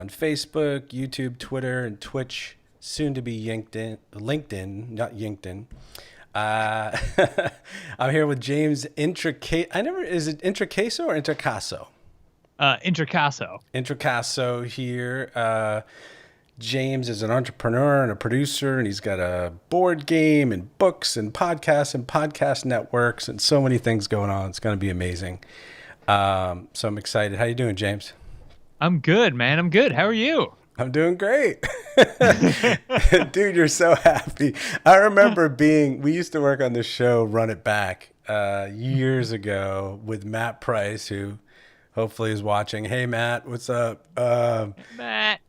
on Facebook, YouTube, Twitter, and Twitch. Soon to be LinkedIn, not Yankton. Uh, I'm here with James Introcaso. Is it Introcaso or Introcaso? Introcaso. Introcaso here. James is an entrepreneur and a producer, and he's got a board game and books and podcast networks and so many things going on. It's going to be amazing. So I'm excited. How you doing, James? I'm good, man. I'm good. How are you? I'm doing great. Dude, you're so happy. I remember we used to work on this show, Run It Back, years ago with Matt Price, who hopefully is watching. Hey, Matt, what's up? Matt.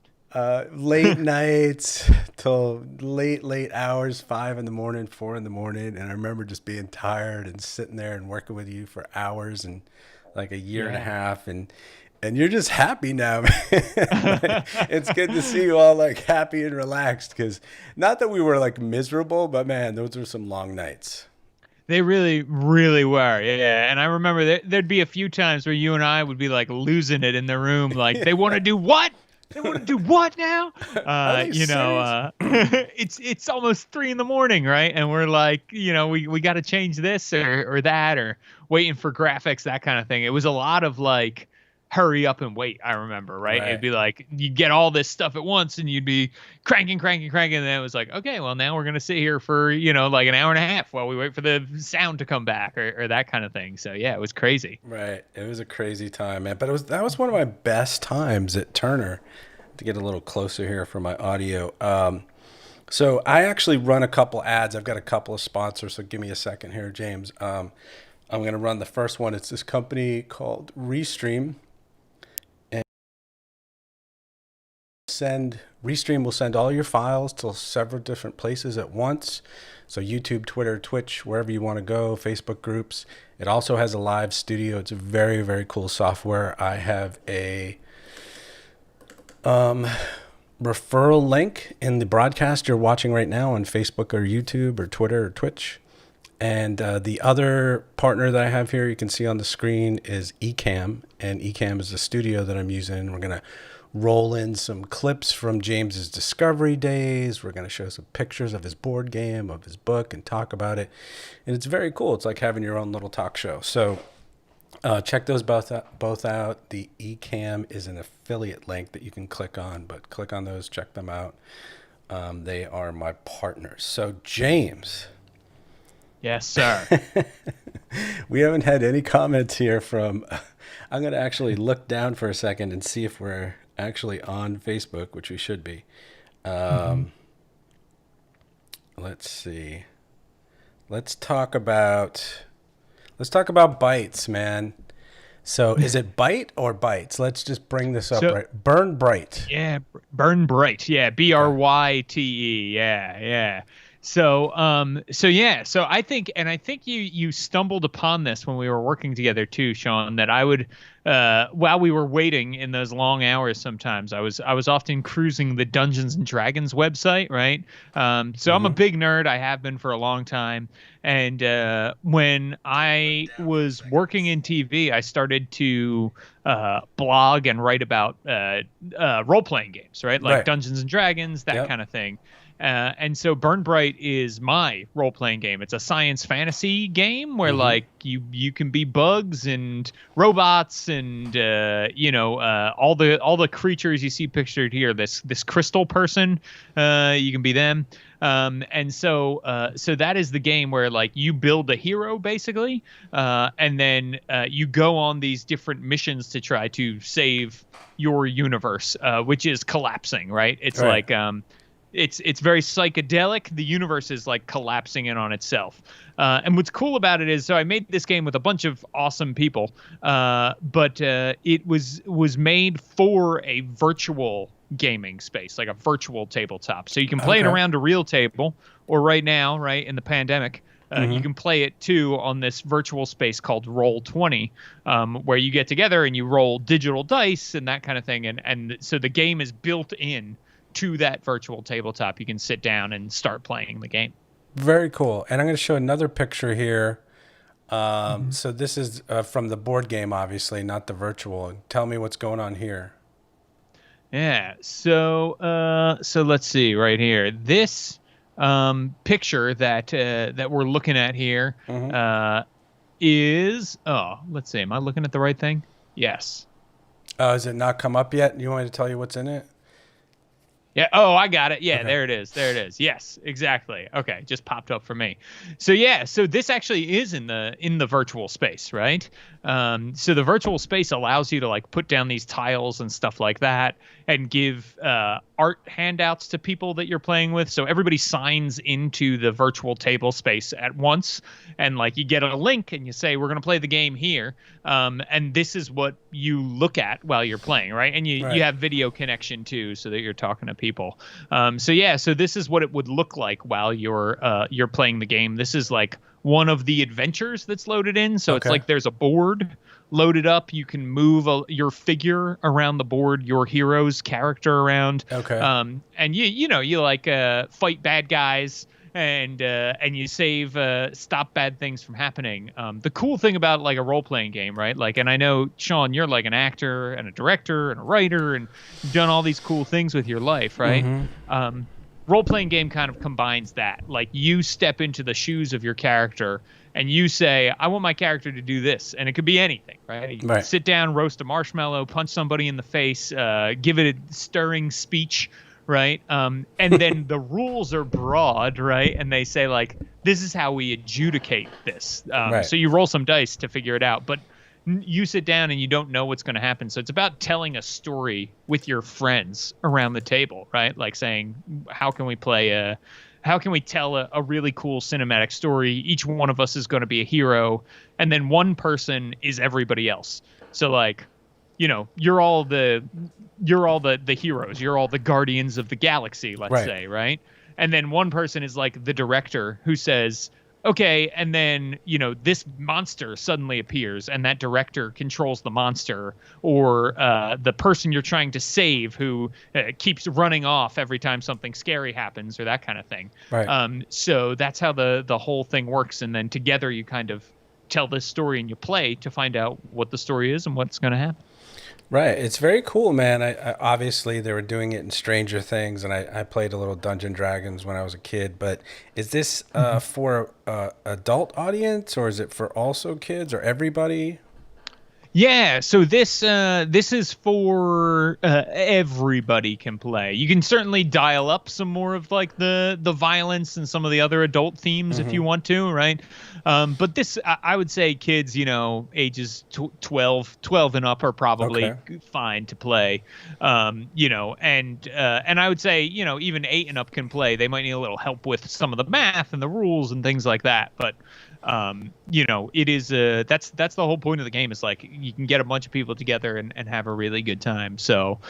Late nights till late hours, 5 in the morning, 4 in the morning. And I remember just being tired and sitting there and working with you for hours and like a year and a half. And you're just happy now, man. It's good to see you all like happy and relaxed, because not that we were like miserable, but man, those were some long nights. They really, really were. Yeah. And I remember there'd be a few times where you and I would be like losing it in the room. Like, they want to do what? They want to do what now? It's almost 3 a.m, right? And we're like, we got to change this or that, or waiting for graphics, that kind of thing. It was a lot of like, hurry up and wait. I remember, right? It'd be like, you get all this stuff at once and you'd be cranking. And then it was like, okay, well, now we're going to sit here for, like an hour and a half while we wait for the sound to come back or that kind of thing. So yeah, it was crazy. Right. It was a crazy time, man. But that was one of my best times at Turner. To get a little closer here for my audio. So I actually run a couple ads. I've got a couple of sponsors. So give me a second here, James. I'm going to run the first one. It's this company called Restream. Restream will send all your files to several different places at once. So YouTube, Twitter, Twitch, wherever you want to go, Facebook groups. It also has a live studio. It's a very, very cool software. I have a referral link in the broadcast you're watching right now on Facebook or YouTube or Twitter or Twitch. And the other partner that I have here, you can see on the screen, is ECAMM. And ECAMM is the studio that I'm using. We're going to roll in some clips from James's discovery days. We're going to show some pictures of his board game, of his book, and talk about it. And it's very cool. It's like having your own little talk show. So check those both out. The ECAMM is an affiliate link that you can click on, but click on those, check them out. They are my partners. So James. Yes, sir. We haven't had any comments here from, I'm going to actually look down for a second and see if we're actually on Facebook, which we should be. Let's see. Let's talk about BYTES, man. So is it Byte or Bytes? Let's just bring this up right. Burn Bright. Yeah, Burn Bright. Yeah, BRYTE. Yeah. So I think you stumbled upon this when we were working together too, Sean, that I would, while we were waiting in those long hours, sometimes I was often cruising the Dungeons and Dragons website, right? So I'm a big nerd. I have been for a long time. And when I was working in TV, I started to blog and write about role-playing games, right? Like Dungeons and Dragons, that kind of thing. And so Burn Bright is my role-playing game. It's a science fantasy game where like you can be bugs and robots and all the creatures you see pictured here. This crystal person, you can be them. And so that is the game where like you build a hero basically, and then you go on these different missions to try to save your universe, which is collapsing, right? It's like it's very psychedelic. The universe is like collapsing in on itself. And what's cool about it is, so I made this game with a bunch of awesome people, but it was made for a virtual gaming space, like a virtual tabletop. So you can play it around a real table, or right now, right, in the pandemic, you can play it too on this virtual space called Roll20, where you get together and you roll digital dice and that kind of thing. And so the game is built in to that virtual tabletop. You can sit down and start playing the game. Very cool. And I'm going to show another picture here. So this is from the board game, obviously, not the virtual. Tell me what's going on here. Yeah. So let's see right here. This picture that we're looking at here Mm-hmm. is, let's see. Am I looking at the right thing? Yes. Has it not come up yet? You want me to tell you what's in it? Yeah. Oh, I got it. Yeah, Okay. there it is. There it is. Yes, exactly. Okay, just popped up for me. So yeah, so this actually is in the virtual space, right? So the virtual space allows you to like put down these tiles and stuff like that, and give art handouts to people that you're playing with. So everybody signs into the virtual table space at once, and like you get a link and you say we're gonna play the game here, and this is what you look at while you're playing, right? And you Right. have video connection too, so that you're talking to people. So yeah, so this is what it would look like while you're playing the game. This is like one of the adventures that's loaded in. So it's Okay. like there's a board loaded up. You can move your figure around the board, your hero's character around. Okay. And you like fight bad guys and you save stop bad things from happening. The cool thing about like a role playing game, right? Like, and I know Sean, you're like an actor and a director and a writer, and you've done all these cool things with your life, right? Mm-hmm. Role playing game kind of combines that. Like you step into the shoes of your character and you say, I want my character to do this. And it could be anything, right? You Right. sit down, roast a marshmallow, punch somebody in the face, give it a stirring speech, right? And then the rules are broad, right? And they say, like, this is how we adjudicate this. Right. So you roll some dice to figure it out. But you sit down and you don't know what's going to happen. So it's about telling a story with your friends around the table, right? Like saying, how can we tell a really cool cinematic story? Each one of us is going to be a hero, and then one person is everybody else. So like, you're all the heroes. You're all the guardians of the galaxy, let's Right. say, right? And then one person is like the director who says, okay, and then this monster suddenly appears and that director controls the monster, or the person you're trying to save who keeps running off every time something scary happens, or that kind of thing. Right. So that's how the whole thing works, and then together you kind of tell this story and you play to find out what the story is and what's going to happen. Right. It's very cool, man. I obviously they were doing it in Stranger Things, and I played a little Dungeon Dragons when I was a kid. But is this for adult audience, or is it for also kids or everybody? Yeah, so this is for everybody can play. You can certainly dial up some more of like the violence and some of the other adult themes if you want to, right? But this, I would say, kids, ages 12 and up are probably fine to play. And I would say, even 8 and up can play. They might need a little help with some of the math and the rules and things like that, but it is that's the whole point of the game, is like you can get a bunch of people together and have a really good time. So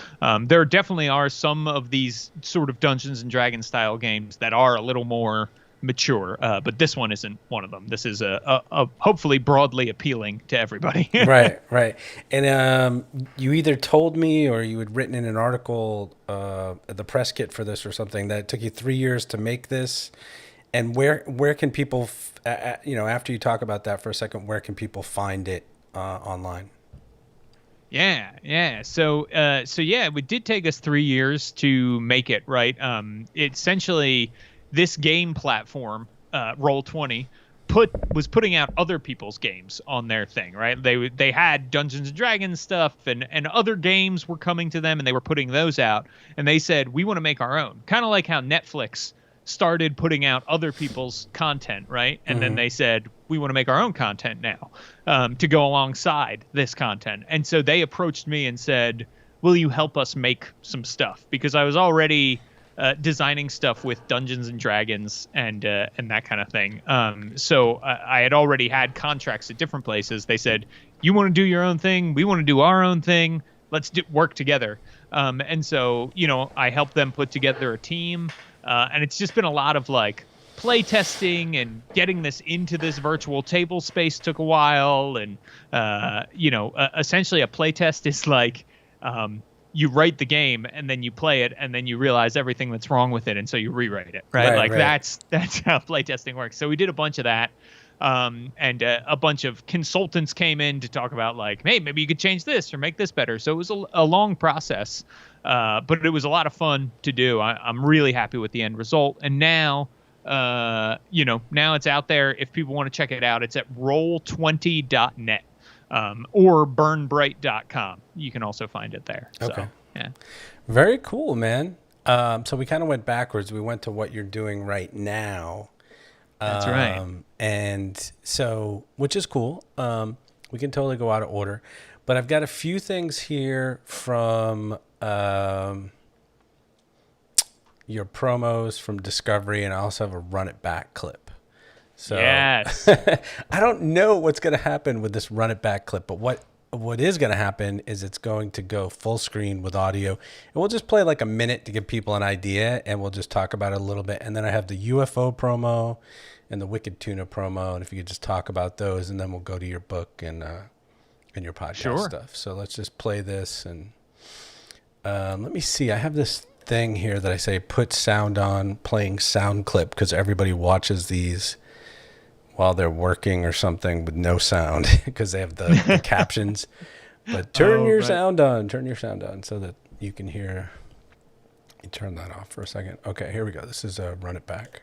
there definitely are some of these sort of Dungeons and Dragons style games that are a little more mature, but this one isn't one of them. This is a hopefully broadly appealing to everybody. Right. And you either told me or you had written in an article, the press kit for this or something, that it took you 3 years to make this. And where can people, after you talk about that for a second, where can people find it online? Yeah. So yeah, it did take us 3 years to make it, right? Essentially, this game platform, Roll20, was putting out other people's games on their thing, right? They had Dungeons and Dragons stuff, and other games were coming to them, and they were putting those out. And they said, we want to make our own, kind of like how Netflix started putting out other people's content, right? And then they said, we want to make our own content now, to go alongside this content. And so they approached me and said, will you help us make some stuff? Because I was already designing stuff with Dungeons and Dragons and that kind of thing. So I had already had contracts at different places. They said, you want to do your own thing? We want to do our own thing. Let's work together. And so, I helped them put together a team. And it's just been a lot of like play testing, and getting this into this virtual table space took a while. And, essentially a play test is like, you write the game and then you play it and then you realize everything that's wrong with it. And so you rewrite it, right? Like that's how play testing works. So we did a bunch of that. And a bunch of consultants came in to talk about like, hey, maybe you could change this or make this better. So it was a long process. But it was a lot of fun to do. I'm really happy with the end result. And now, now it's out there. If people want to check it out, it's at roll20.net or burnbright.com. You can also find it there. Okay. So, yeah. Very cool, man. So we kind of went backwards. We went to what you're doing right now. That's right. And so, which is cool. We can totally go out of order. But I've got a few things here from your promos from Discovery, and I also have a Run It Back clip. So yes. I don't know what's going to happen with this Run It Back clip, but what is going to happen is it's going to go full screen with audio, and we'll just play like a minute to give people an idea, and we'll just talk about it a little bit. And then I have the UFO promo and the Wicked Tuna promo, and if you could just talk about those, and then we'll go to your book and your podcast stuff. So let's just play this, and let me see. I have this thing here that I say put sound on, playing sound clip, because everybody watches these while they're working or something with no sound because they have the captions. But turn your sound on so that you can hear. You turn that off for a second. Okay, here we go. This is Run It Back.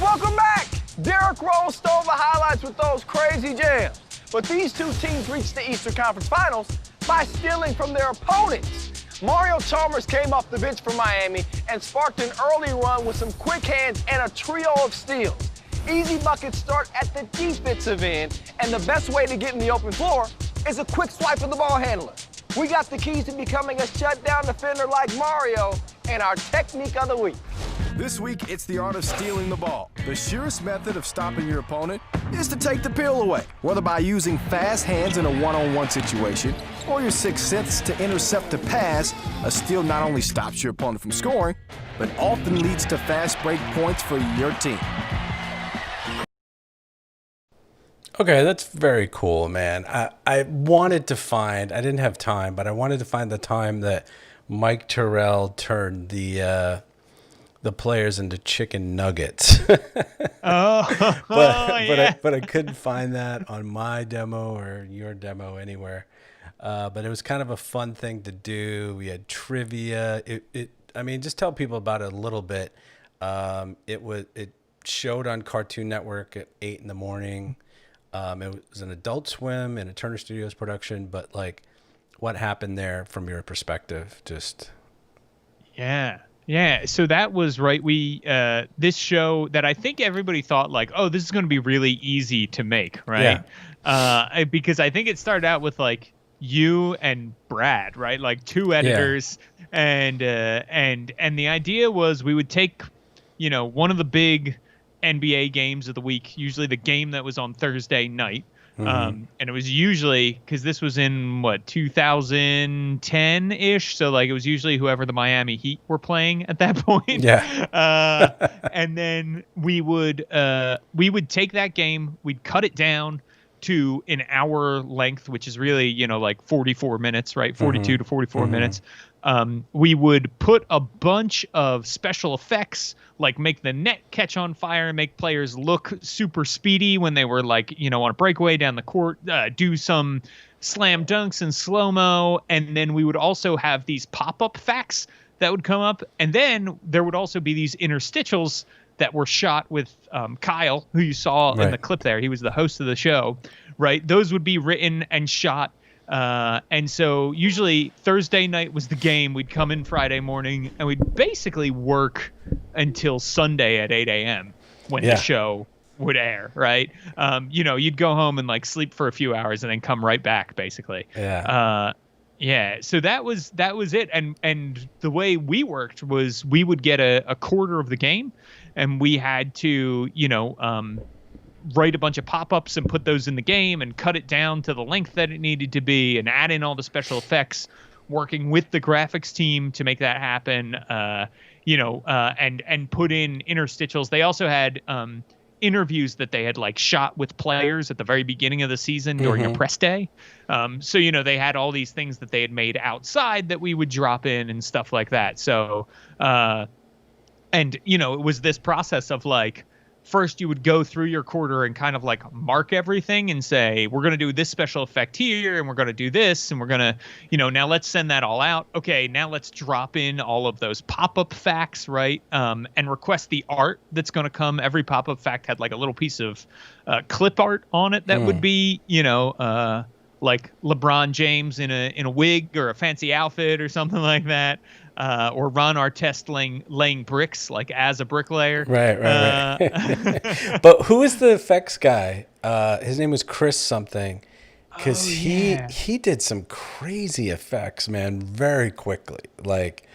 Welcome back! Derrick Rose stole the highlights with those crazy jams. But these two teams reached the Eastern Conference Finals by stealing from their opponents. Mario Chalmers came off the bench for Miami and sparked an early run with some quick hands and a trio of steals. Easy buckets start at the defensive end, and the best way to get in the open floor is a quick swipe of the ball handler. We got the keys to becoming a shutdown defender like Mario and our technique of the week. This week, it's the art of stealing the ball. The surest method of stopping your opponent is to take the pill away, whether by using fast hands in a one-on-one situation or your sixth sense to intercept a pass. A steal not only stops your opponent from scoring, but often leads to fast break points for your team. Okay, that's very cool, man. I wanted to find, I didn't have time, but I wanted to find the time that Mike Terrell turned the players into chicken nuggets. But I couldn't find that on my demo or your demo anywhere. But it was kind of a fun thing to do. We had trivia. Just tell people about it a little bit. It showed on Cartoon Network at 8 in the morning. It was an Adult Swim and a Turner Studios production, but like what happened there from your perspective? Just. Yeah, so that was right. We this show that I think everybody thought like, oh, this is going to be really easy to make, right? Yeah. Because I think it started out with like you and Brad, right? Like two editors, and the idea was we would take, one of the big NBA games of the week, usually the game that was on Thursday night. Mm-hmm. And it was usually, because this was in 2010-ish, so like it was usually whoever the Miami Heat were playing at that point. Yeah. And then we would take that game, we'd cut it down to an hour length, which is really, like 44 minutes, right? 42 to 44 minutes. We would put a bunch of special effects, like make the net catch on fire, make players look super speedy when they were like, on a breakaway down the court, do some slam dunks in slow-mo. And then we would also have these pop-up facts that would come up. And then there would also be these interstitials that were shot with Kyle, who you saw in the clip there. He was the host of the show, right? Those would be written and shot. And so usually Thursday night was the game. We'd come in Friday morning and we'd basically work until Sunday at 8 a.m. when the show would air, right? You'd go home and like sleep for a few hours and then come right back basically. So that was it. And the way we worked was we would get a quarter of the game and we had to, write a bunch of pop-ups and put those in the game and cut it down to the length that it needed to be and add in all the special effects, working with the graphics team to make that happen, and put in interstitials. They also had interviews that they had like shot with players at the very beginning of the season during a press day. So they had all these things that they had made outside that we would drop in and stuff like that. So, it was this process of like first you would go through your quarter and kind of like mark everything and say, we're going to do this special effect here, and we're going to do this, and we're going to, now let's send that all out. Okay, now let's drop in all of those pop-up facts, right? And request the art that's going to come. Every pop-up fact had like a little piece of clip art on it that would be, like LeBron James in a wig or a fancy outfit or something like that. Or Ron Artest laying bricks, like as a bricklayer. Right. But who is the effects guy? His name was Chris something, because he did some crazy effects, man, very quickly. Like,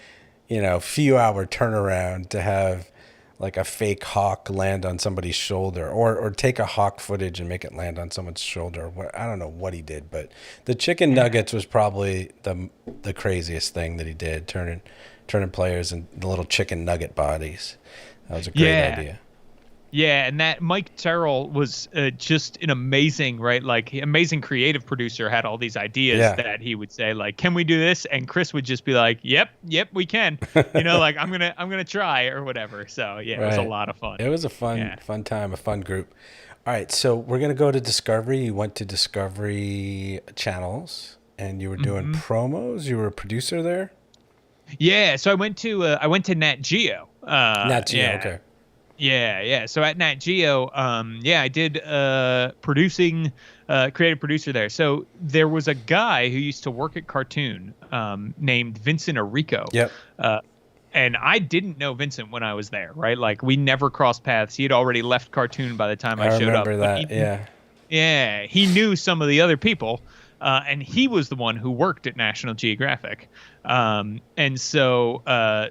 few hour turnaround to have like a fake hawk land on somebody's shoulder, or take a hawk footage and make it land on someone's shoulder. I don't know what he did, but the chicken nuggets was probably the craziest thing that he did, turning players into little chicken nugget bodies. That was a great idea. Yeah, and that Mike Terrell was just an amazing, right? Like amazing creative producer, had all these ideas that he would say, like, "Can we do this?" And Chris would just be like, "Yep, we can." Like I'm gonna try or whatever. So it was a lot of fun. It was a fun time, a fun group. All right, so we're gonna go to Discovery. You went to Discovery Channels, and you were doing promos. You were a producer there. Yeah, so I went to Nat Geo. Nat Geo, okay. Yeah. So at Nat Geo, I did producing, creative producer there. So there was a guy who used to work at Cartoon named Vincent Arico. Yep. And I didn't know Vincent when I was there, right? Like we never crossed paths. He had already left Cartoon by the time I showed up. I remember that, Yeah, he knew some of the other people. And he was the one who worked at National Geographic. And so I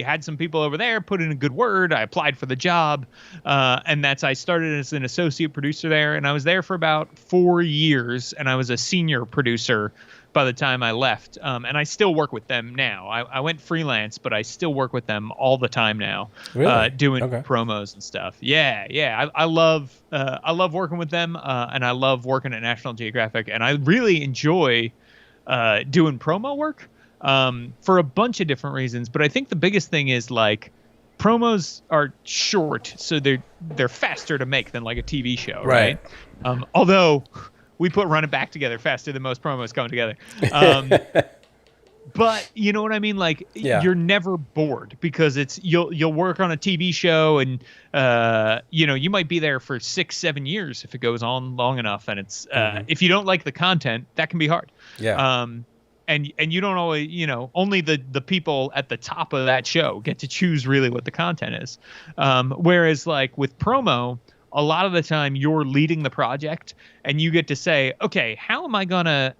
had some people over there put in a good word. I applied for the job. And I started as an associate producer there. And I was there for about 4 years. And I was a senior producer by the time I left. And I still work with them now. I went freelance, but I still work with them all the time now, doing promos and stuff. Yeah. I love working with them, and I love working at National Geographic, and I really enjoy doing promo work for a bunch of different reasons. But I think the biggest thing is like promos are short, so they're faster to make than like a TV show, right? Although we put Run It Back together faster than most promos come together. But you know what I mean? Like you're never bored because you'll work on a TV show and you might be there for 6-7 years if it goes on long enough. And it's if you don't like the content, that can be hard. Yeah. And you don't always, only the people at the top of that show get to choose really what the content is. Whereas like with promo, a lot of the time you're leading the project and you get to say, okay, how am I gonna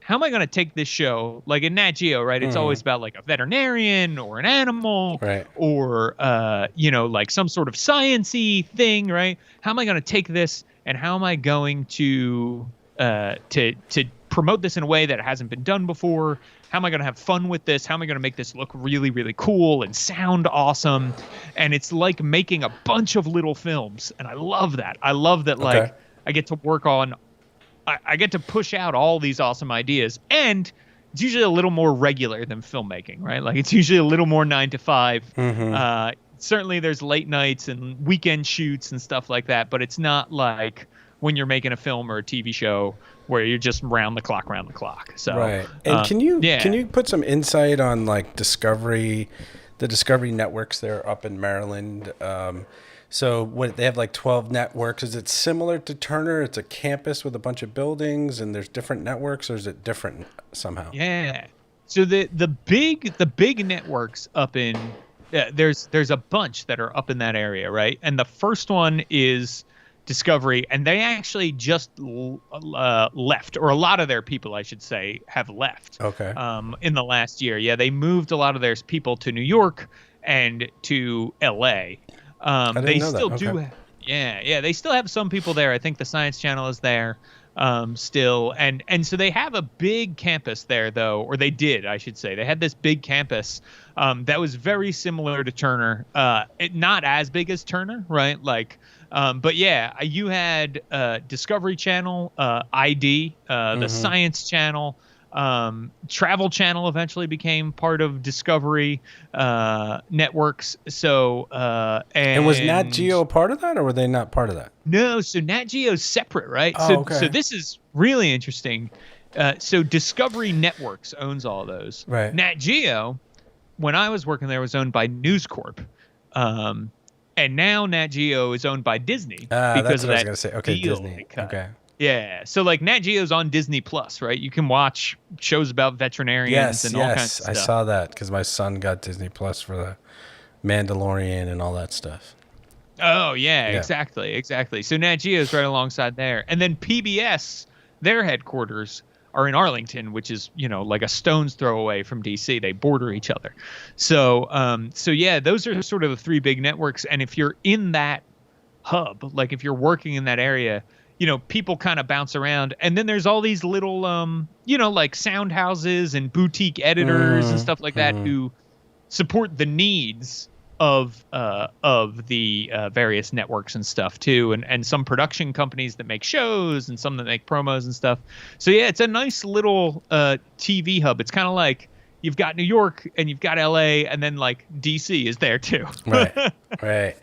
take this show? Like in Nat Geo, right? It's always about like a veterinarian or an animal, right? Or like some sort of science-y thing, right? How am I gonna take this and how am I going to promote this in a way that it hasn't been done before? How am I going to have fun with this? How am I going to make this look really, really cool and sound awesome? And it's like making a bunch of little films. And I love that. I love that, like, I get to work on, I get to push out all these awesome ideas. And it's usually a little more regular than filmmaking, right? Like, it's usually a little more 9 to 5. Certainly there's late nights and weekend shoots and stuff like that. But it's not like when you're making a film or a TV show where you're just round the clock. So right. And can you put some insight on like the Discovery networks there up in Maryland? So what they have like 12 networks. Is it similar to Turner? It's a campus with a bunch of buildings and there's different networks, or is it different somehow? Yeah. So the big networks up in there's a bunch that are up in that area, right? And the first one is Discovery, and they actually just left, or a lot of their people, I should say, have left. Okay. In the last year, they moved a lot of their people to New York and to L.A. They still do. Yeah. They still have some people there. I think the Science Channel is there still, and so they have a big campus there, though, or they did, I should say. They had this big campus that was very similar to Turner. Not as big as Turner, right? Like. But yeah, you had Discovery Channel, ID, the Science Channel, Travel Channel eventually became part of Discovery Networks. So And was Nat Geo part of that, or were they not part of that? No, so Nat Geo's separate, right? Oh, So okay. so this is really interesting. So Discovery Networks owns all those. Right. Nat Geo, when I was working there, was owned by News Corp. And now Nat Geo is owned by Disney That's because what I was of that gonna say. Okay, deal Disney. they cut. Okay. Yeah, so like Nat Geo's on Disney Plus, right? You can watch shows about veterinarians Yes, and all kinds of I stuff. saw that because my son got Disney Plus for the Mandalorian and all that stuff. Oh yeah, exactly. So Nat Geo's right alongside there, and then PBS, their headquarters are in Arlington, which is like a stone's throw away from DC. They border each other. So yeah, those are sort of the three big networks. And if you're in that hub, like if you're working in that area, people kind of bounce around. And then there's all these little, like sound houses and boutique editors and stuff like that who support the needs of the various networks and stuff too, and some production companies that make shows and some that make promos and stuff. So yeah, it's a nice little TV hub. It's kind of like you've got New York and you've got LA, and then like DC is there too. Right.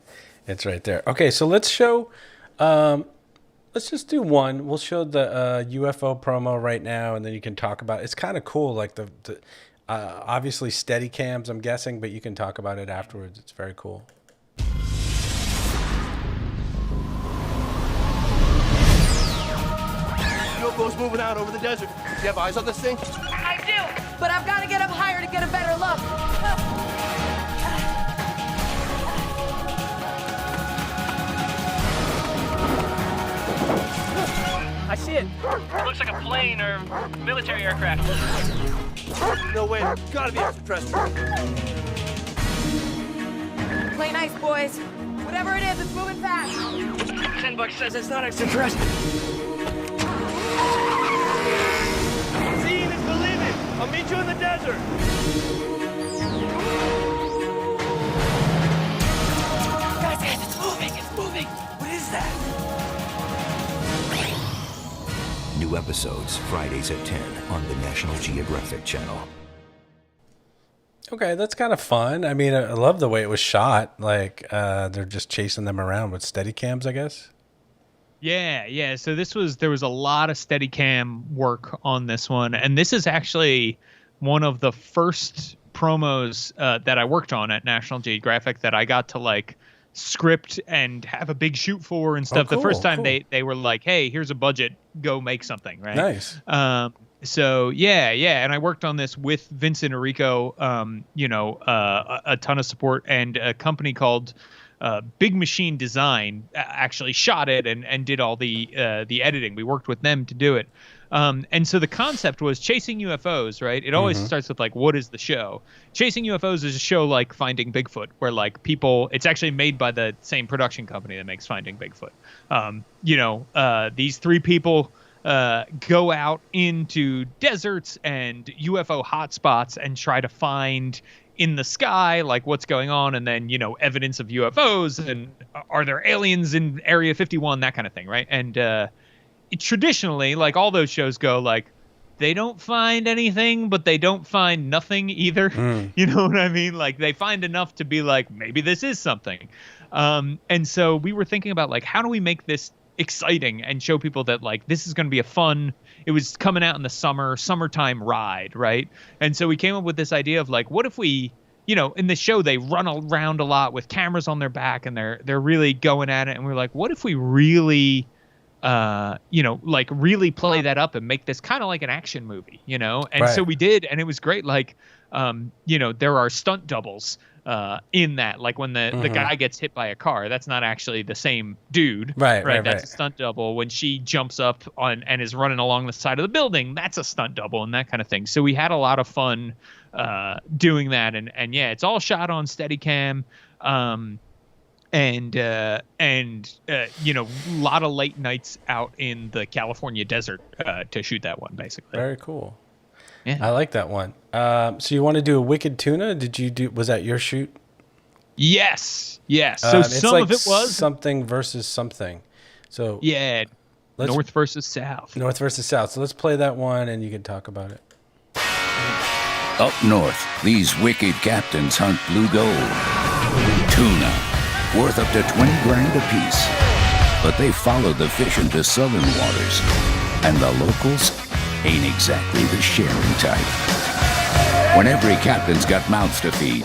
It's right there. Okay, so let's show. Let's just do one. We'll show the UFO promo right now, and then you can talk about it. It's kind of cool, like the obviously steady cams, I'm guessing, but you can talk about it afterwards. It's very cool. UFO's moving out over the desert. You have eyes on this thing? I do, but I've got to get up higher to get a better look. I see it. It looks like a plane or military aircraft. No way. Gotta be extraterrestrial. Play nice, boys. Whatever it is, it's moving fast. $10 says it's not extraterrestrial. Seeing is believing. I'll meet you in the desert. Guys, it's moving. It's moving. What is that? New episodes Fridays at 10 on the National Geographic Channel. Okay, that's kind of fun. I mean, I love the way it was shot. Like they're just chasing them around with steady cams, I guess. Yeah. So there was a lot of Steadicam work on this one, and this is actually one of the first promos that I worked on at National Geographic that I got to like script and have a big shoot for and stuff. Cool, the first time cool. they were like, hey, here's a budget, go make something, right? Nice. So yeah, and I worked on this with Vincent Arico, a ton of support, and a company called Big Machine Design actually shot it and did all the editing. We worked with them to do it. And so the concept was chasing UFOs, right? It always starts with like, what is the show? Chasing UFOs is a show like Finding Bigfoot, where like people, it's actually made by the same production company that makes Finding Bigfoot. These three people go out into deserts and UFO hotspots and try to find in the sky like what's going on, and then evidence of UFOs, and are there aliens in Area 51, that kind of thing, right? And traditionally, like all those shows go, like they don't find anything, but they don't find nothing either. You know what I mean? Like they find enough to be like, maybe this is something. And so we were thinking about like, how do we make this exciting and show people that like this is going to be a fun, it was coming out in the summertime ride, right? And so we came up with this idea of like, what if we, in the show they run around a lot with cameras on their back and they're really going at it, and we're like, what if we really like really play that up and make this kind of like an action movie, and Right. So we did, and it was great. Like there are stunt doubles in that, like when the guy gets hit by a car, that's not actually the same dude, Right. That's a stunt double. When she jumps up on and is running along the side of the building, that's a stunt double, and that kind of thing. So we had a lot of fun doing that, and yeah, it's all shot on Steadicam. And a lot of late nights out in the California desert to shoot that one, basically. Very cool. Yeah. I like that one. So you want to do a Wicked Tuna? Was that your shoot? Yes. So It's some like of it was something versus something. So North versus south. North versus South. So let's play that one, and you can talk about it. Up north, these wicked captains hunt blue gold. Tuna, worth up to 20 grand apiece. But they follow the fish into southern waters. And the locals ain't exactly the sharing type. When every captain's got mouths to feed,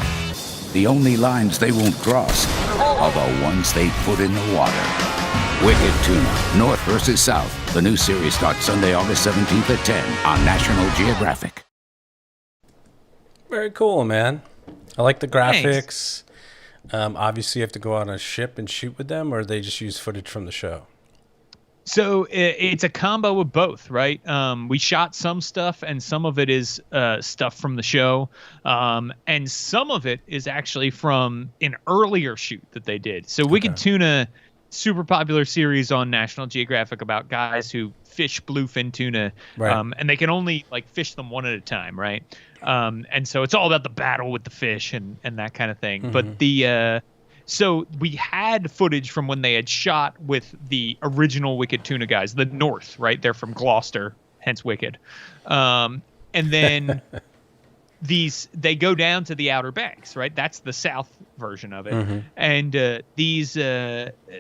the only lines they won't cross are the ones they put in the water. Wicked Tuna, North versus South. The new series starts Sunday, August 17th at 10 on National Geographic. Very cool, man. I like the graphics. Obviously, you have to go on a ship and shoot with them, or they just use footage from the show? So it's a combo of both, right? We shot some stuff, and some of it is stuff from the show, and some of it is actually from an earlier shoot that they did. So Wicked Tuna, super popular series on National Geographic about guys who fish bluefin tuna, and they can only like fish them one at a time, right? And so it's all about the battle with the fish and that kind of thing. But so we had footage from when they had shot with the original Wicked Tuna guys, the North, right? They're from Gloucester, hence Wicked. And then they go down to the Outer Banks, right? That's the South version of it. And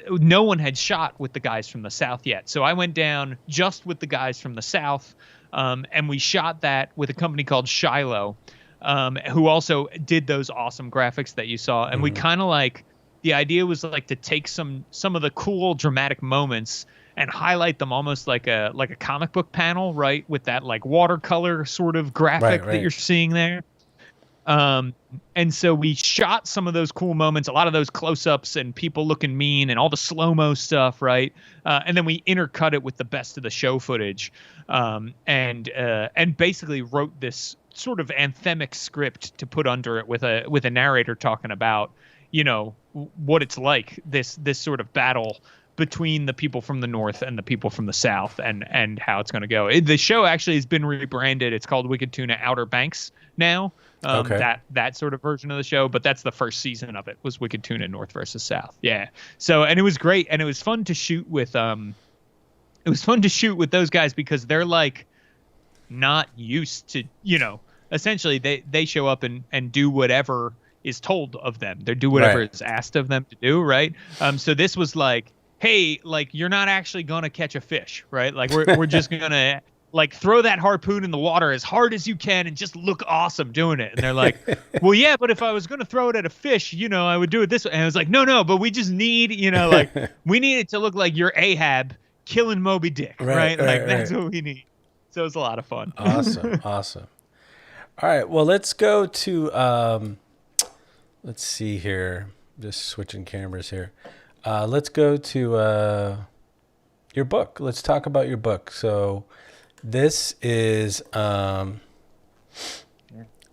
no one had shot with the guys from the South yet. So I went down just with the guys from the South, and we shot that with a company called Shiloh, who also did those awesome graphics that you saw. And we kind of like, the idea was like to take some of the cool dramatic moments and highlight them almost like a comic book panel, right? With that like watercolor sort of graphic that you're seeing there. And so we shot some of those cool moments, a lot of those close-ups and people looking mean and all the slow-mo stuff, right? And then we intercut it with the best of the show footage, and basically wrote this sort of anthemic script to put under it with a narrator talking about, you know, what it's like, this sort of battle between the people from the North and the people from the South, and how it's going to go. The show actually has been rebranded. It's called Wicked Tuna Outer Banks now. That sort of version of the show, but that's the first season of it, was Wicked Tuna North versus South. Yeah. So, and it was great, and it was fun to shoot with those guys because they're like not used to, you know, essentially they show up and do whatever is told of them. They do whatever is asked of them to do, right? So this was like, hey, like, you're not actually gonna catch a fish, right? Like we're just gonna like throw that harpoon in the water as hard as you can and just look awesome doing it. And they're like, well, yeah, but if I was gonna throw it at a fish, you know, I would do it this way. And I was like, no, but we just need, you know, like we need it to look like you're Ahab killing Moby Dick, right? That's what we need. So it was a lot of fun. Awesome. All right, well, let's go to let's see here. Just switching cameras here. Let's go to your book. Let's talk about your book. So this is The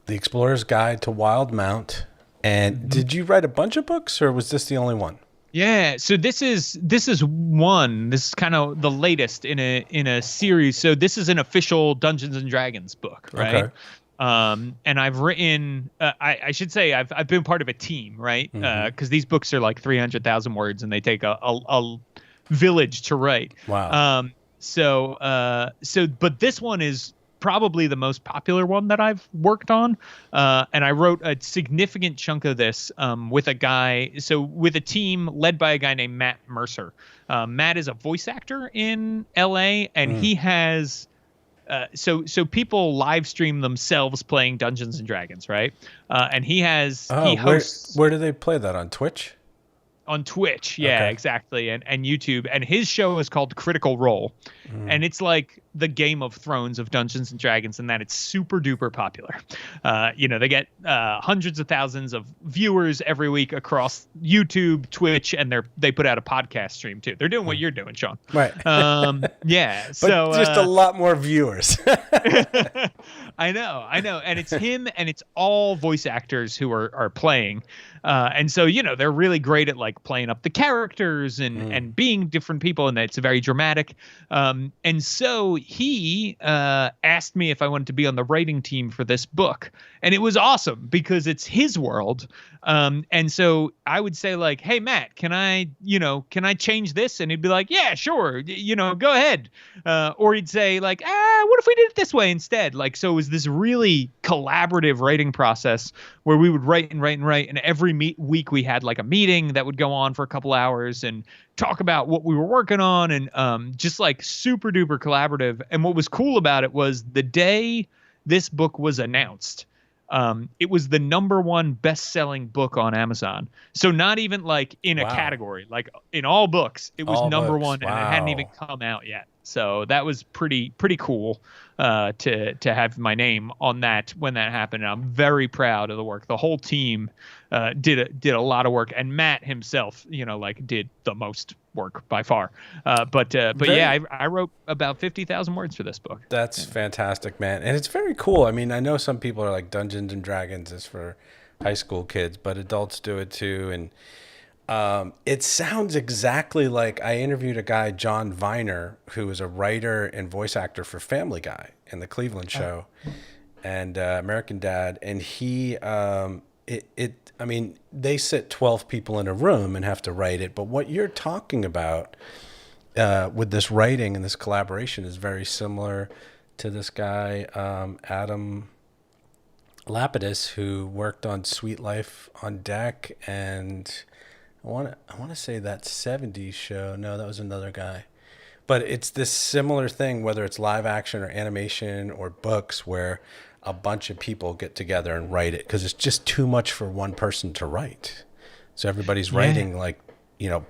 Explorer's Guide to Wild Mount. And did you write a bunch of books, or was this the only one? Yeah, so this is one. This is kind of the latest in a series. So this is an official Dungeons and Dragons book, right? Okay. And I've written, I should say I've been part of a team, right? Because these books are like 300,000 words and they take a village to write. Wow. But this one is probably the most popular one that I've worked on. And I wrote a significant chunk of this with a team led by a guy named Matt Mercer. Matt is a voice actor in LA, and he has... So people live stream themselves playing Dungeons and Dragons, right? And he hosts. Where do they play that, on Twitch? On Twitch, yeah, exactly, and YouTube. And his show is called Critical Role, and it's like the Game of Thrones of Dungeons and Dragons, in that it's super duper popular. They get hundreds of thousands of viewers every week across YouTube, Twitch, and they put out a podcast stream too. They're doing what you're doing, Sean. Right. Yeah. But so just a lot more viewers. I know, and it's him, and it's all voice actors who are playing. And so, they're really great at like playing up the characters and being different people, and it's very dramatic. And so he asked me if I wanted to be on the writing team for this book, and it was awesome because it's his world. And so I would say like, hey, Matt, can I change this? And he'd be like, yeah, sure. Go ahead. Or he'd say like, what if we did it this way instead? Like, so it was this really collaborative writing process where we would write and write and write, and every week we had like a meeting that would go on for a couple hours and talk about what we were working on, and just like super duper collaborative. And what was cool about it was the day this book was announced, it was the #1 best-selling book on Amazon. So not even like in a category, like in all books, it was #1, and it hadn't even come out yet. So that was pretty cool to have my name on that when that happened. And I'm very proud of the work. The whole team did a lot of work, and Matt himself, like did the most work by far. But yeah, I wrote about 50,000 words for this book. That's fantastic, man. And it's very cool. I mean, I know some people are like Dungeons and Dragons is for high school kids, but adults do it too. And it sounds exactly like I interviewed a guy, John Viner, who is a writer and voice actor for Family Guy and the Cleveland Show and American Dad. And he, I mean, they sit 12 people in a room and have to write it. But what you're talking about with this writing and this collaboration is very similar to this guy, Adam Lapidus, who worked on Sweet Life on Deck, and I want to say that 70s show. No, that was another guy. But it's this similar thing, whether it's live action or animation or books, where a bunch of people get together and write it because it's just too much for one person to write. So everybody's writing like,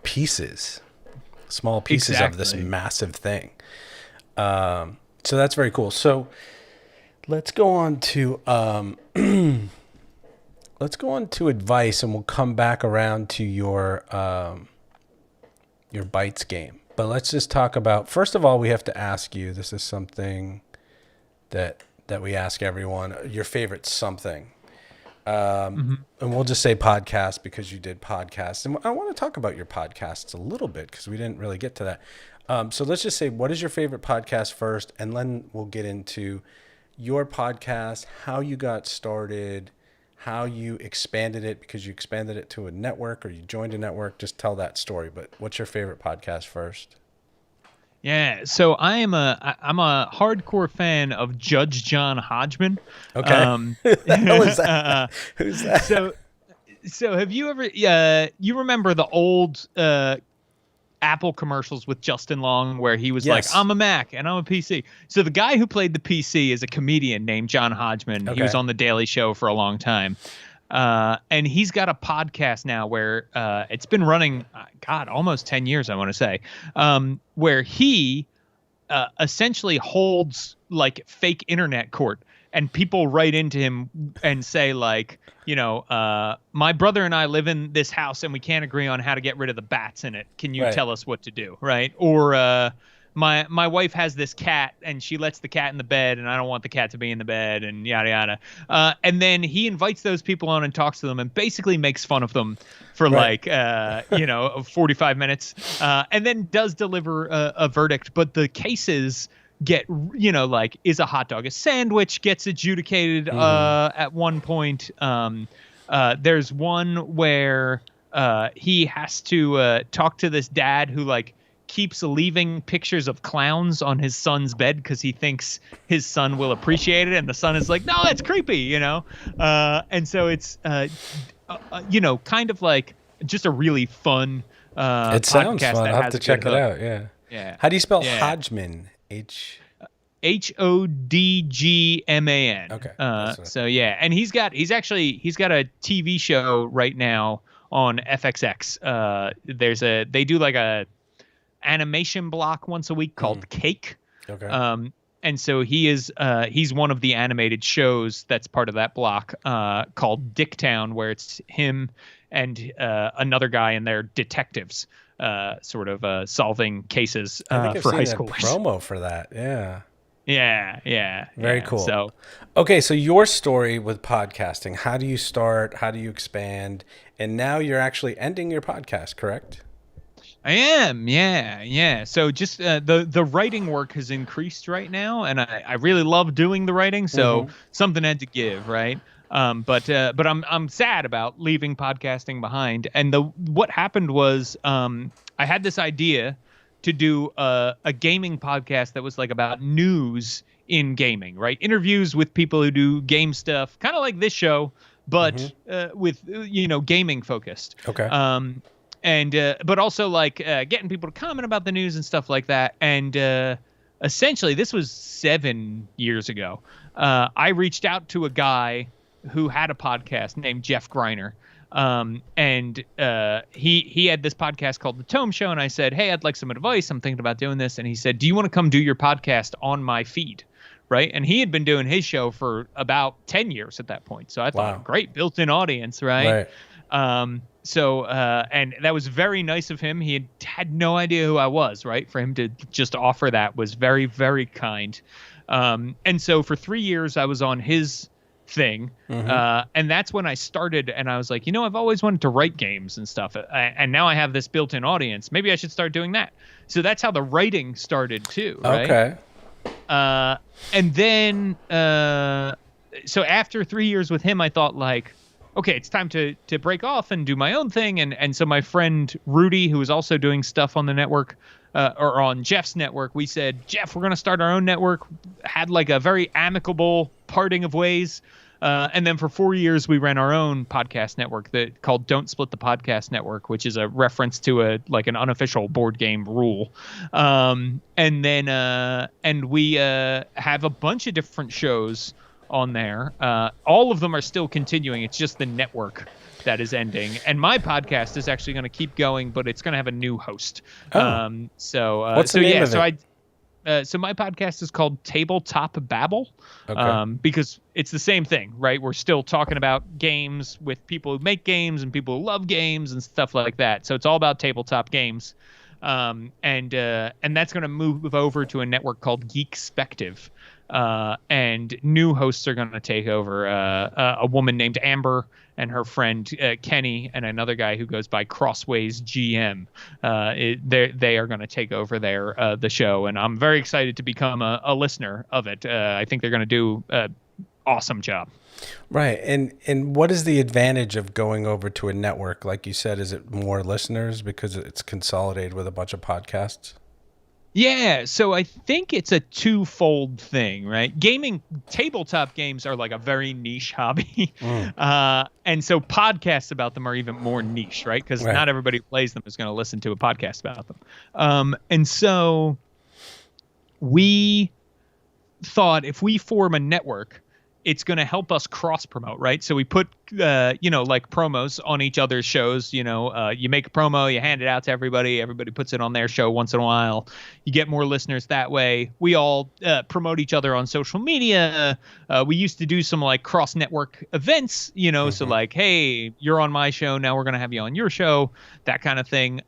pieces, small pieces of this massive thing. So that's very cool. So let's go on to advice, and we'll come back around to your BYTES game. But let's just talk about, first of all, we have to ask you, this is something that we ask everyone, your favorite something. And we'll just say podcast because you did podcasts. And I want to talk about your podcasts a little bit because we didn't really get to that. So let's just say, what is your favorite podcast first? And then we'll get into your podcast, how you got started, how you expanded it because you expanded it to a network or you joined a network. Just tell that story. But what's your favorite podcast first? Yeah, so I'm a hardcore fan of Judge John Hodgman. Okay. Who is that? Who's that? So have you ever you remember the old Apple commercials with Justin Long where he was like, I'm a Mac and I'm a PC. So the guy who played the PC is a comedian named John Hodgman. Okay. He was on The Daily Show for a long time. And he's got a podcast now where it's been running, almost 10 years, I want to say, where he essentially holds like fake internet court. And people write into him and say, like, my brother and I live in this house and we can't agree on how to get rid of the bats in it. Can you tell us what to do? Right. Or my wife has this cat and she lets the cat in the bed and I don't want the cat to be in the bed and yada, yada. And then he invites those people on and talks to them and basically makes fun of them for 45 minutes and then does deliver a verdict. But the cases get, is a hot dog a sandwich gets adjudicated at one point. There's one where he has to talk to this dad who keeps leaving pictures of clowns on his son's bed because he thinks his son will appreciate it, and the son is like, no, that's creepy, and so it's kind of like just a really fun it sounds fun. I'll have to check it out. Yeah. How do you spell Hodgman? Hodgman. Okay. So yeah, and he's got a TV show right now on FXX. They do like a animation block once a week called Cake. Okay. And so he's one of the animated shows that's part of that block called Dicktown, where it's him and another guy and they're detectives. Sort of solving cases for high schoolers. Promo for that, yeah. Very cool. So, okay, so your story with podcasting. How do you start? How do you expand? And now you're actually ending your podcast, correct? I am, yeah. So just the writing work has increased right now, and I really love doing the writing. So something had to give, right? But I'm sad about leaving podcasting behind. And what happened was I had this idea to do a gaming podcast that was like about news in gaming, right? Interviews with people who do game stuff, kind of like this show, but with gaming focused. Okay. But also like getting people to comment about the news and stuff like that. And essentially, this was 7 years ago. I reached out to a guy who had a podcast named Jeff Greiner. And he had this podcast called The Tome Show, and I said, hey, I'd like some advice. I'm thinking about doing this. And he said, do you want to come do your podcast on my feed? Right. And he had been doing his show for about 10 years at that point. So I thought, great built-in audience. Right. And that was very nice of him. He had no idea who I was. Right. For him to just offer that was very, very kind. And so for 3 years, I was on his thing. And that's when I started, and I was like, I've always wanted to write games and stuff. And now I have this built-in audience. Maybe I should start doing that. So that's how the writing started too. Right? Okay. And then, so after 3 years with him, I thought like, okay, it's time to break off and do my own thing. And so my friend Rudy, who was also doing stuff on the network, or on Jeff's network, we said, Jeff, we're going to start our own network. Had like a very amicable parting of ways. And then for 4 years, we ran our own podcast network called Don't Split the Podcast Network, which is a reference to an unofficial board game rule. And we have a bunch of different shows on there. All of them are still continuing. It's just the network that is ending. And my podcast is actually going to keep going, but it's going to have a new host. What's the name of it? So my podcast is called Tabletop Babble, because it's the same thing, right? We're still talking about games with people who make games and people who love games and stuff like that. So it's all about tabletop games. And that's going to move over to a network called Geekspective. And new hosts are going to take over, a woman named Amber and her friend Kenny, and another guy who goes by Crossways GM. They are going to take over the show, and I'm very excited to become a listener of it. I think they're going to do an awesome job. Right. And what is the advantage of going over to a network? Like you said, is it more listeners because it's consolidated with a bunch of podcasts? Yeah, so I think it's a twofold thing, right? Tabletop games are like a very niche hobby. And so podcasts about them are even more niche, right? Because not everybody who plays them is going to listen to a podcast about them. And so we thought if we form a network, it's going to help us cross promote, right? So we put, like promos on each other's shows. You make a promo, you hand it out to everybody. Everybody puts it on their show once in a while. You get more listeners that way. We all promote each other on social media. We used to do some like cross network events, so like, hey, you're on my show. Now we're going to have you on your show, that kind of thing.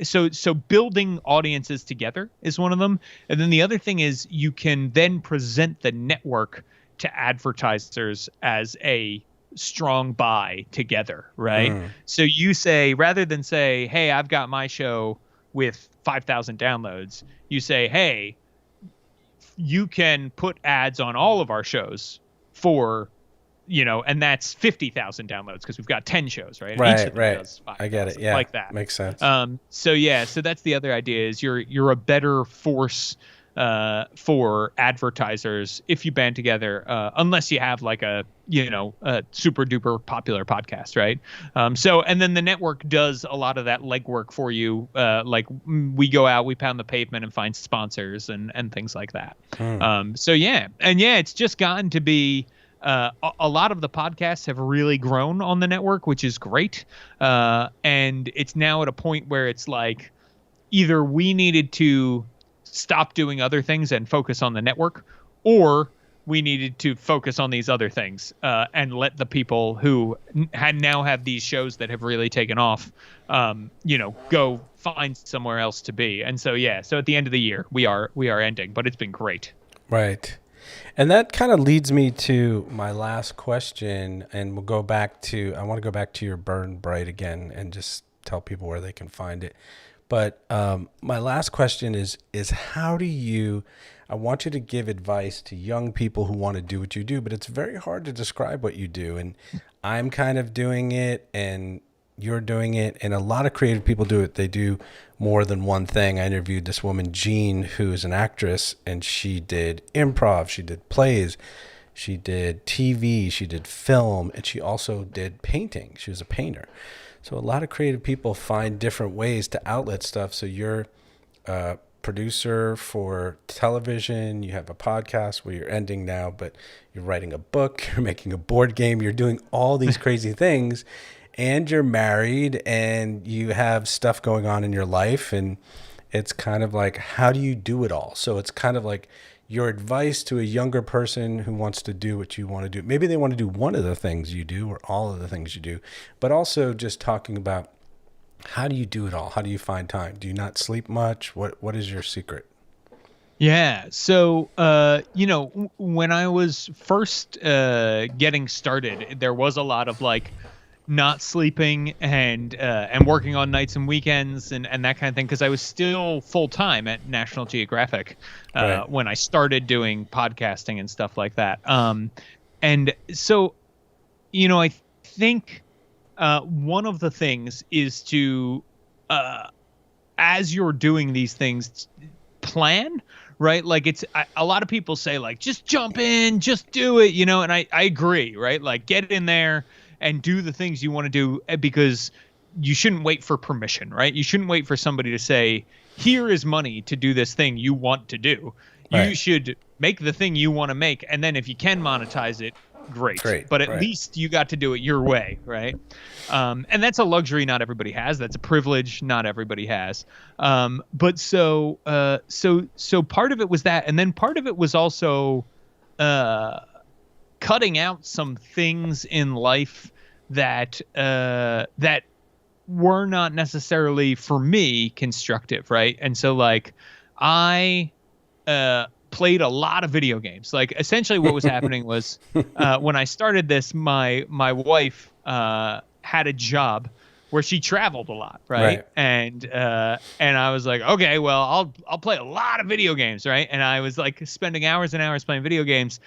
So building audiences together is one of them. And then the other thing is you can then present the network to advertisers as a strong buy together, right? So you say, rather than say, hey, I've got my show with 5,000 downloads, you say, hey, you can put ads on all of our shows for, and that's 50,000 downloads because we've got 10 shows, right? Right. I get it. Yeah. Like that. Makes sense. So that's the other idea is you're a better force for advertisers if you band together, unless you have like a super duper popular podcast, right? And then the network does a lot of that legwork for you. Like we go out, we pound the pavement and find sponsors and things like that. It's just gotten to be a lot of the podcasts have really grown on the network, which is great. And it's now at a point where it's like either we needed to stop doing other things and focus on the network, or we needed to focus on these other things and let the people who now have these shows that have really taken off, go find somewhere else to be. And so at the end of the year, we are ending, but it's been great. Right. And that kind of leads me to my last question, and I want to go back to your Burn Bright again and just tell people where they can find it. But my last question is how do I want you to give advice to young people who want to do what you do, but it's very hard to describe what you do. And I'm kind of doing it, and you're doing it, and a lot of creative people do it. They do more than one thing. I interviewed this woman, Jean, who is an actress, and she did improv, she did plays, she did TV, she did film, and she also did painting. She was a painter. So a lot of creative people find different ways to outlet stuff. So you're a producer for television, you have a podcast where you're ending now, but you're writing a book, you're making a board game, you're doing all these crazy things. And you're married and you have stuff going on in your life. And it's kind of like, how do you do it all? So it's kind of like your advice to a younger person who wants to do what you want to do. Maybe they want to do one of the things you do or all of the things you do, but also just talking about how do you do it all? How do you find time? Do you not sleep much? What is your secret? Yeah. So, when I was first getting started, there was a lot of like, not sleeping and working on nights and weekends and that kind of thing, because I was still full time at National Geographic Right. when I started doing podcasting and stuff like that. And so, I think one of the things is to as you're doing these things, plan. Right. Like a lot of people say like, just jump in, just do it, and I agree. Right. Like get in there and do the things you want to do, because you shouldn't wait for permission, right? You shouldn't wait for somebody to say, here is money to do this thing you want to do. Right. You should make the thing you want to make. And then if you can monetize it, great. But at least you got to do it your way, right? And that's a luxury not everybody has. That's a privilege not everybody has. But so part of it was that. And then part of it was also cutting out some things in life that were not necessarily for me constructive, right? And so like I played a lot of video games. Like essentially what was happening was when I started this, my wife had a job where she traveled a lot, right? And I was like, okay, well I'll play a lot of video games, right? And I was like spending hours and hours playing video games.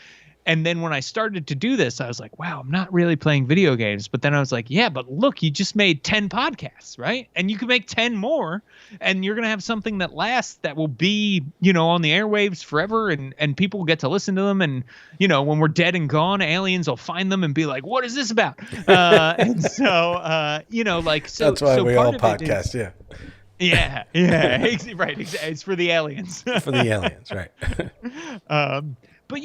And then when I started to do this, I was like, wow, I'm not really playing video games. But then I was like, yeah, but look, you just made 10 podcasts, right? And you can make 10 more and you're going to have something that lasts, that will be, on the airwaves forever. And people will get to listen to them. And, when we're dead and gone, aliens will find them and be like, what is this about? And so, so that's why so we part all of podcast. It is, yeah. Right. It's for the aliens. For the aliens, right. But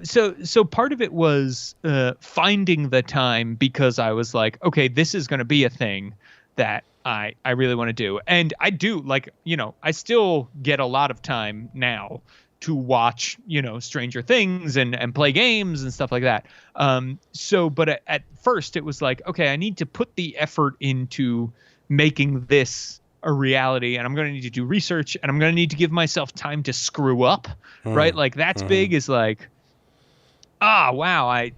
so part of it was finding the time, because I was like, okay, this is going to be a thing that I really want to do. And I do, like, I still get a lot of time now to watch, Stranger Things and play games and stuff like that. But at first it was like, okay, I need to put the effort into making this a reality, and I'm going to need to do research, and I'm going to need to give myself time to screw up, right? Like that's big, is like, wow, I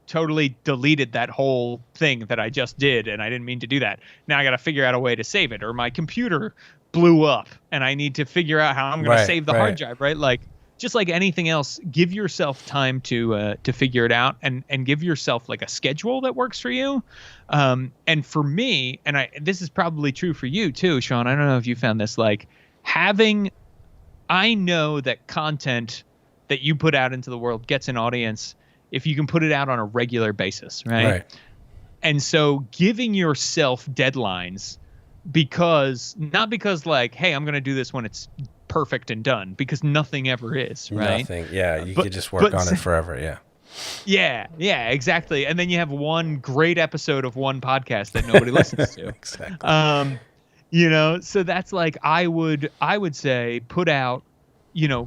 totally deleted that whole thing that I just did, and I didn't mean to do that. Now I got to figure out a way to save it, or my computer blew up and I need to figure out how I'm going to save the hard drive, right? Like just like anything else, give yourself time to figure it out, and give yourself like a schedule that works for you. And for me, and this is probably true for you too, Sean, I don't know if you found this, like I know that content that you put out into the world gets an audience if you can put it out on a regular basis, right? And so giving yourself deadlines, not because like, hey, I'm going to do this when it's perfect and done, because nothing ever is, right? Nothing. Yeah. You could just work on it forever. Yeah. Yeah, exactly. And then you have one great episode of one podcast that nobody listens to. Exactly. So that's like, I would say put out,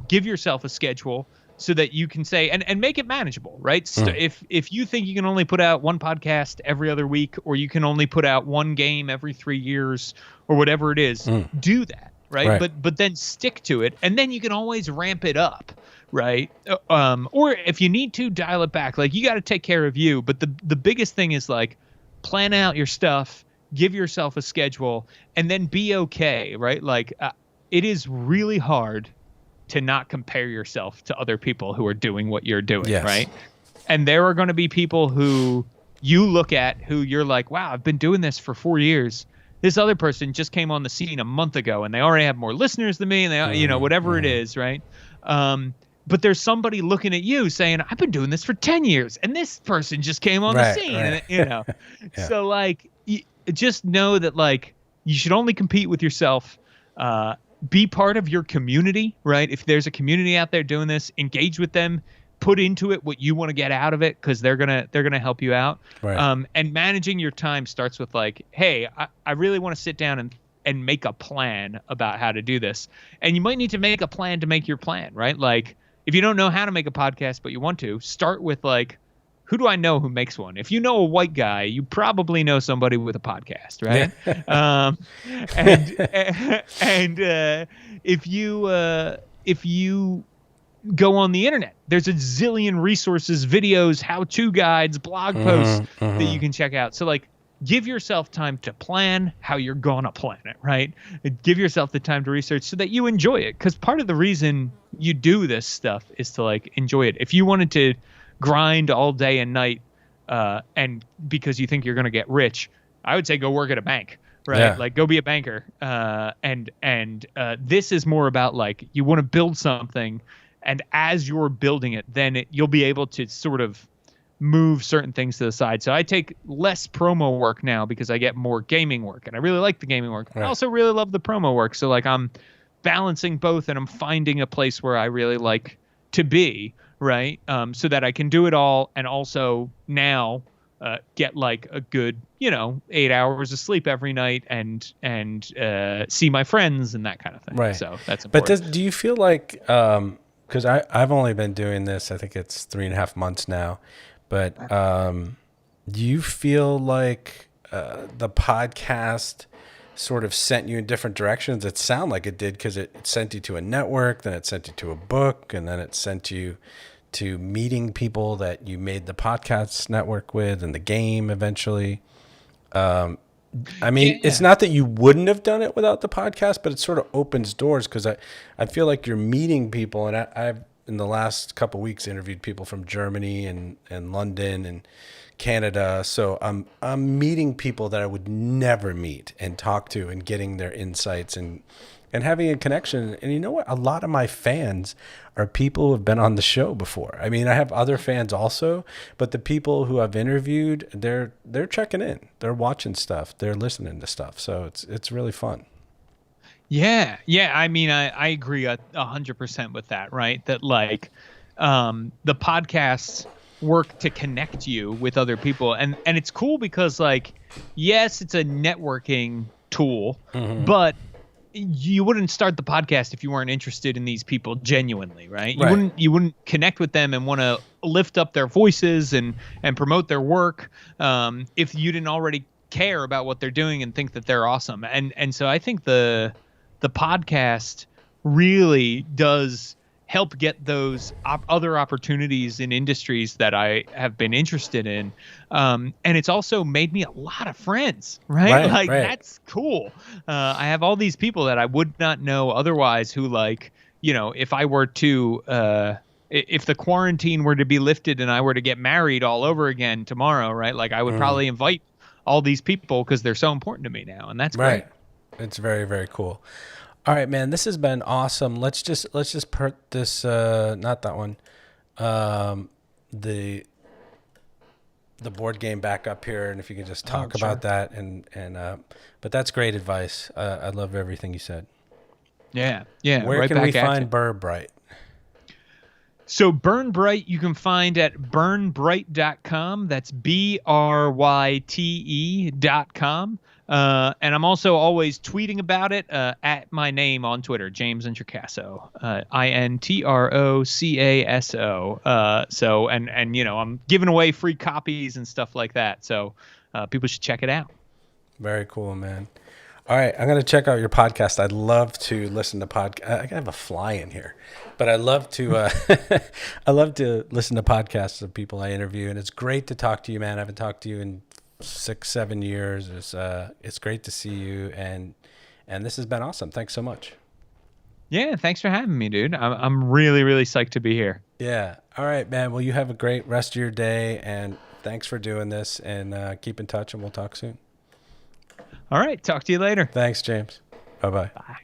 give yourself a schedule so that you can say, and make it manageable, right? So if you think you can only put out one podcast every other week, or you can only put out one game every 3 years, or whatever it is, do that, right? But then stick to it, and then you can always ramp it up, right? Or if you need to, dial it back. Like, you got to take care of you. But the biggest thing is like, plan out your stuff, give yourself a schedule, and then be okay, right? Like, it is really hard to not compare yourself to other people who are doing what you're doing, right? And there are going to be people who you look at who you're like, wow, I've been doing this for 4 years. This other person just came on the scene a month ago and they already have more listeners than me, and they, you know, whatever it is, right? But there's somebody looking at you saying, I've been doing this for 10 years and this person just came on the scene, and, you know. So like, just know that like you should only compete with yourself. Be part of your community, right? If there's a community out there doing this, engage with them, put into it what you want to get out of it, because they're gonna help you out. Right. And managing your time starts with like, hey, I really want to sit down and make a plan about how to do this. And you might need to make a plan to make your plan, right? Like if you don't know how to make a podcast but you want to, start with like, who do I know who makes one? If you know a white guy, you probably know somebody with a podcast, right? And if you go on the internet, there's a zillion resources, videos, how-to guides, blog posts that you can check out. So like, give yourself time to plan how you're gonna plan it, right? Give yourself the time to research so that you enjoy it, because part of the reason you do this stuff is to like enjoy it. If you wanted to grind all day and night and because you think you're going to get rich, I would say go work at a bank, right? Yeah. Like go be a banker. And this is more about like, you want to build something, and as you're building it, then you'll be able to sort of move certain things to the side. So I take less promo work now because I get more gaming work, and I really like the gaming work. Right. I also really love the promo work. So like I'm balancing both, and I'm finding a place where I really like to be, right? So that I can do it all, and also now get like a good, 8 hours of sleep every night, and see my friends and that kind of thing. Right. So that's important. But do you feel like, because I've only been doing this, I think it's 3.5 months now, but do you feel like the podcast sort of sent you in different directions? It sounded like it did, because it sent you to a network, then it sent you to a book, and then it sent you to meeting people that you made the podcast network with, and the game eventually. I mean, it's not that you wouldn't have done it without the podcast, but it sort of opens doors, because I feel like you're meeting people, and I've in the last couple of weeks interviewed people from Germany and London and Canada. So I'm meeting people that I would never meet and talk to, and getting their insights and having a connection. And you know what? A lot of my fans are people who have been on the show before. I mean, I have other fans also, but the people who I've interviewed, they're checking in, they're watching stuff, they're listening to stuff. So it's really fun. Yeah. I mean, I agree 100% with that, right? That like the podcasts work to connect you with other people, and it's cool because like, yes, it's a networking tool, but you wouldn't start the podcast if you weren't interested in these people genuinely, right? You wouldn't connect with them and want to lift up their voices and promote their work if you didn't already care about what they're doing and think that they're awesome. And so I think the podcast really does help get those other opportunities in industries that I have been interested in. And it's also made me a lot of friends, right? That's cool. I have all these people that I would not know otherwise, who like, if I were to, if the quarantine were to be lifted and I were to get married all over again tomorrow, right? Like I would probably invite all these people because they're so important to me now. And that's great. It's very, very cool. All right, man, this has been awesome. Let's just put this, not that one, the board game back up here, and if you could just talk about that, but that's great advice. I love everything you said. Yeah. Where can we find Burn Bright? So Burn Bright, you can find at burnbright.com. That's BRYTE.com. And I'm also always tweeting about it at my name on Twitter, James Introcaso, INTROCASO. So I'm giving away free copies and stuff like that. So people should check it out. Very cool, man. All right, I'm going to check out your podcast. I'd love to listen to podcasts. I have a fly in here, but I love to I love to listen to podcasts of people I interview, and it's great to talk to you, man. I haven't talked to you in 6-7 years. It's great to see you, and this has been awesome. Thanks so much. Yeah, thanks for having me, dude. I'm really, really psyched to be here. Yeah. All right, man. Well, you have a great rest of your day, and Thanks for doing this, and keep in touch, and we'll talk soon. All right. Talk to you later. Thanks, James. Bye-bye. Bye.